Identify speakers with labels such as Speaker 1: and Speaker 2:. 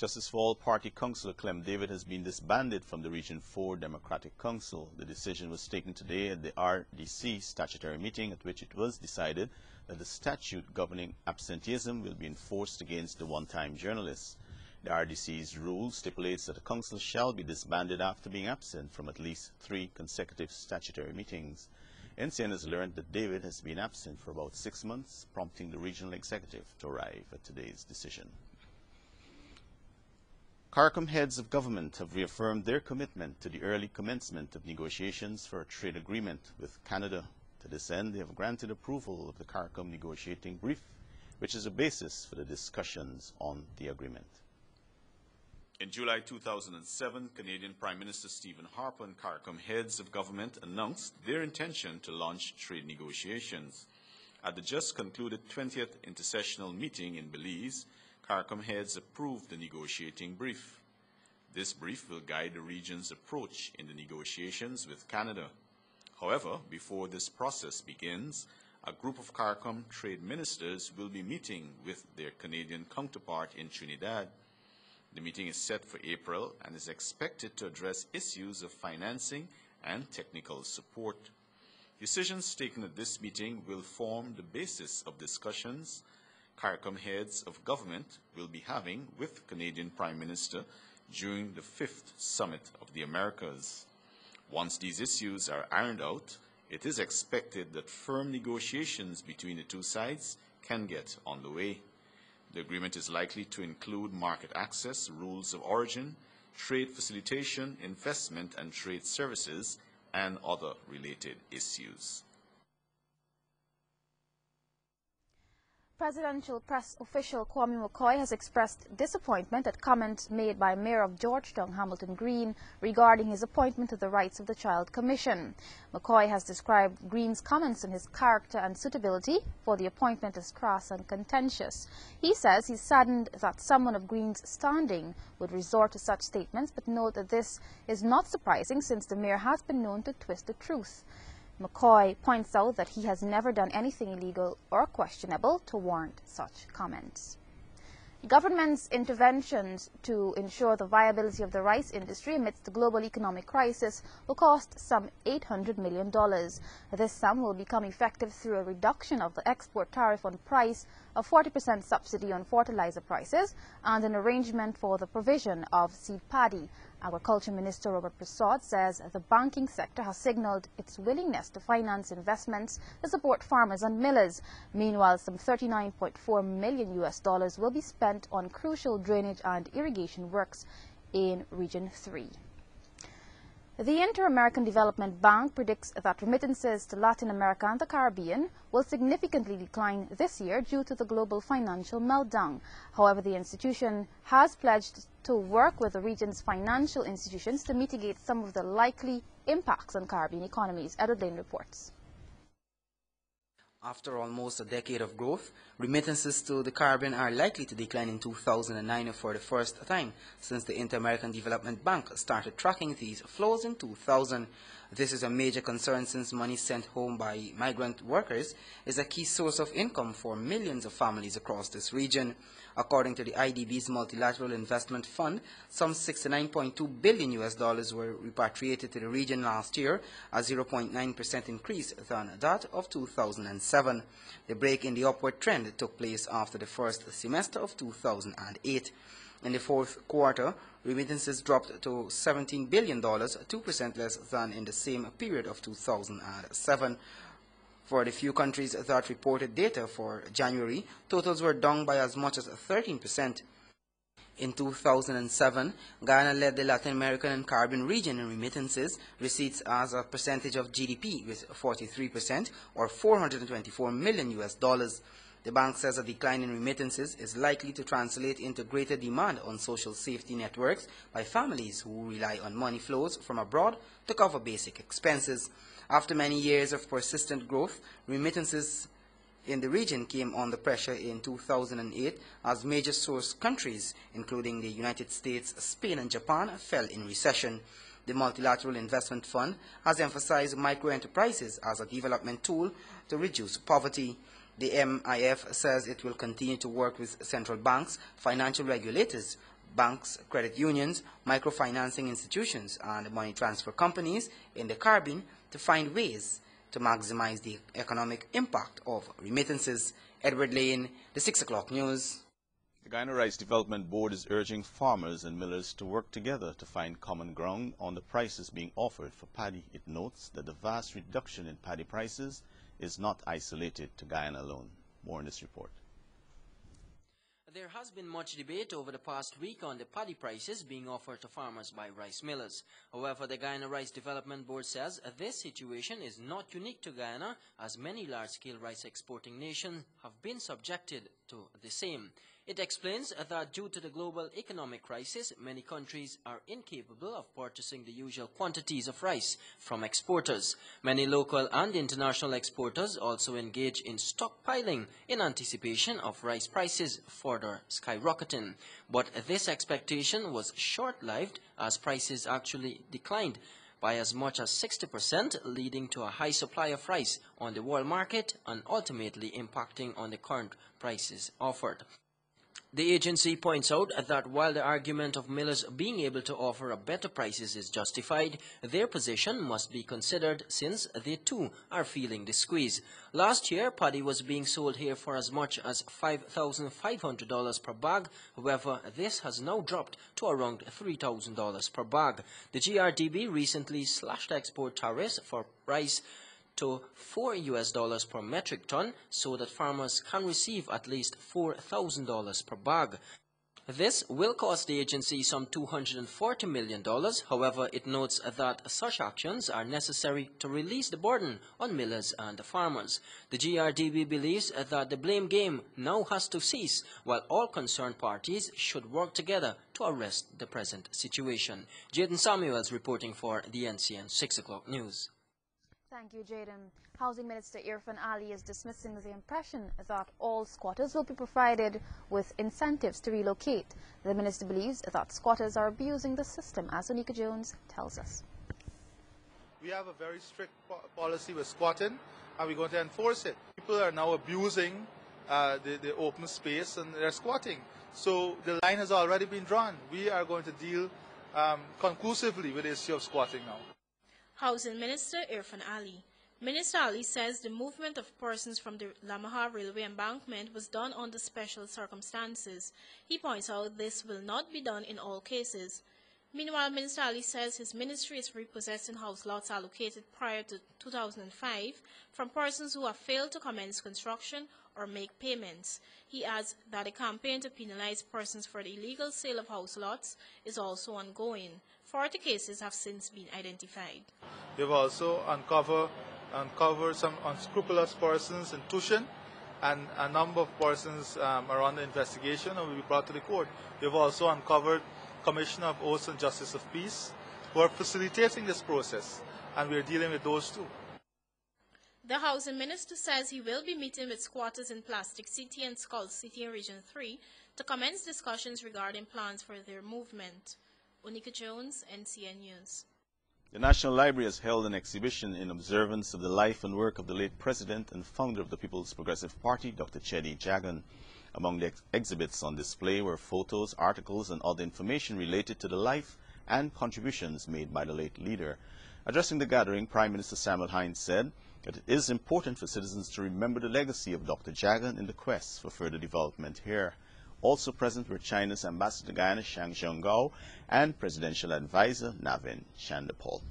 Speaker 1: Justice for All Party Councillor Clem David has been disbanded from the Region 4 Democratic Council. The decision was taken today at the RDC statutory meeting, at which it was decided that the statute governing absenteeism will be enforced against the one-time journalists. The RDC's rule stipulates that a council shall be disbanded after being absent from at least 3 consecutive statutory meetings. NCN has learned that David has been absent for about 6 months, prompting the regional executive to arrive at today's decision. CARICOM heads of government have reaffirmed their commitment to the early commencement of negotiations for a trade agreement with Canada. To this end, they have granted approval of the CARICOM negotiating brief, which is a basis for the discussions on the agreement. In July 2007, Canadian Prime Minister Stephen Harper and CARICOM heads of government announced their intention to launch trade negotiations. At the just concluded 20th intersessional meeting in Belize, CARICOM heads approved the negotiating brief. This brief will guide the region's approach in the negotiations with Canada. However, before this process begins, a group of CARICOM trade ministers will be meeting with their Canadian counterpart in Trinidad. The meeting is set for April and is expected to address issues of financing and technical support. Decisions taken at this meeting will form the basis of discussions CARICOM heads of government will be having with Canadian Prime Minister during the 5th Summit of the Americas. Once these issues are ironed out, it is expected that firm negotiations between the two sides can get on the way. The agreement is likely to include market access, rules of origin, trade facilitation, investment and trade services, and other related issues.
Speaker 2: Presidential press official Kwame McCoy has expressed disappointment at comments made by Mayor of Georgetown, Hamilton Green, regarding his appointment to the Rights of the Child Commission. McCoy has described Green's comments on his character and suitability for the appointment as crass and contentious. He says he's saddened that someone of Green's standing would resort to such statements, but note that this is not surprising since the mayor has been known to twist the truth. McCoy points out that he has never done anything illegal or questionable to warrant such comments. Government's interventions to ensure the viability of the rice industry amidst the global economic crisis will cost some $800 million. This sum will become effective through a reduction of the export tariff on price, a 40% subsidy on fertilizer prices, and an arrangement for the provision of seed paddy. Agriculture Minister Robert Prasad says the banking sector has signaled its willingness to finance investments to support farmers and millers. Meanwhile, some $39.4 million will be spent on crucial drainage and irrigation works in Region 3. The Inter-American Development Bank predicts that remittances to Latin America and the Caribbean will significantly decline this year due to the global financial meltdown. However, the institution has pledged to work with the region's financial institutions to mitigate some of the likely impacts on Caribbean economies. Edward Lane reports.
Speaker 3: After almost a decade of growth, remittances to the Caribbean are likely to decline in 2009 for the first time since the Inter-American Development Bank started tracking these flows in 2000. This is a major concern since money sent home by migrant workers is a key source of income for millions of families across this region. According to the IDB's Multilateral Investment Fund, some $69.2 billion were repatriated to the region last year, a 0.9% increase than that of 2007. The break in the upward trend took place after the first semester of 2008. In the fourth quarter, remittances dropped to $17 billion, 2% less than in the same period of 2007. For the few countries that reported data for January, totals were down by as much as 13%. In 2007, Ghana led the Latin American and Caribbean region in remittances receipts as a percentage of GDP with 43% or $424 million. The bank says a decline in remittances is likely to translate into greater demand on social safety networks by families who rely on money flows from abroad to cover basic expenses. After many years of persistent growth, remittances in the region came under pressure in 2008 as major source countries, including the United States, Spain, and Japan, fell in recession. The Multilateral Investment Fund has emphasized microenterprises as a development tool to reduce poverty. The MIF says it will continue to work with central banks, financial regulators, banks, credit unions, microfinancing institutions, and money transfer companies in the Caribbean to find ways to maximize the economic impact of remittances. Edward Lane, the 6 o'clock news.
Speaker 1: The Guyana Rice Development Board is urging farmers and millers to work together to find common ground on the prices being offered for paddy. It notes that the vast reduction in paddy prices is not isolated to Guyana alone. More in this report.
Speaker 4: There has been much debate over the past week on the paddy prices being offered to farmers by rice millers. However, the Guyana Rice Development Board says this situation is not unique to Guyana, as many large-scale rice exporting nations have been subjected to the same. It explains that due to the global economic crisis, many countries are incapable of purchasing the usual quantities of rice from exporters. Many local and international exporters also engage in stockpiling in anticipation of rice prices further skyrocketing. But this expectation was short-lived, as prices actually declined by as much as 60%, leading to a high supply of rice on the world market and ultimately impacting on the current prices offered. The agency points out that while the argument of millers being able to offer a better prices is justified, their position must be considered since they too are feeling the squeeze. Last year, paddy was being sold here for as much as $5,500 per bag. However, this has now dropped to around $3,000 per bag. The GRDB recently slashed export tariffs for rice to $4 per metric ton, so that farmers can receive at least $4,000 per bag. This will cost the agency some $240 million. However, it notes that such actions are necessary to release the burden on millers and farmers. The GRDB believes that the blame game now has to cease, while all concerned parties should work together to arrest the present situation. Jaden Samuels reporting for the NCN 6 o'clock news.
Speaker 2: Thank you, Jaden. Housing Minister Irfan Ali is dismissing the impression that all squatters will be provided with incentives to relocate. The minister believes that squatters are abusing the system, as Onika Jones tells us.
Speaker 5: We have a very strict policy with squatting, and we're going to enforce it. People are now abusing the open space, and they're squatting. So the line has already been drawn. We are going to deal conclusively with the issue of squatting now.
Speaker 6: Housing Minister Irfan Ali. Minister Ali says the movement of persons from the Lamaha Railway embankment was done under special circumstances. He points out this will not be done in all cases. Meanwhile, Minister Ali says his ministry is repossessing house lots allocated prior to 2005 from persons who have failed to commence construction or make payments. He adds that a campaign to penalize persons for the illegal sale of house lots is also ongoing. 40 cases have since been identified.
Speaker 5: We've also uncovered some unscrupulous persons in Tushin, and a number of persons are under investigation and will be brought to the court. We've also uncovered Commissioner of Oaths and Justice of Peace who are facilitating this process, and we're dealing with those too.
Speaker 6: The Housing Minister says he will be meeting with squatters in Plastic City and Skull City in Region 3 to commence discussions regarding plans for their movement. Onika Jones, NCN News.
Speaker 1: The National Library has held an exhibition in observance of the life and work of the late President and founder of the People's Progressive Party, Dr. Cheddi Jagan. Among the exhibits on display were photos, articles, and other information related to the life and contributions made by the late leader. Addressing the gathering, Prime Minister Samuel Hinds said that it is important for citizens to remember the legacy of Dr. Jagan in the quest for further development here. Also present were China's Ambassador to Guyana, Shang Zhonggao, and Presidential Advisor Navin Chandapal.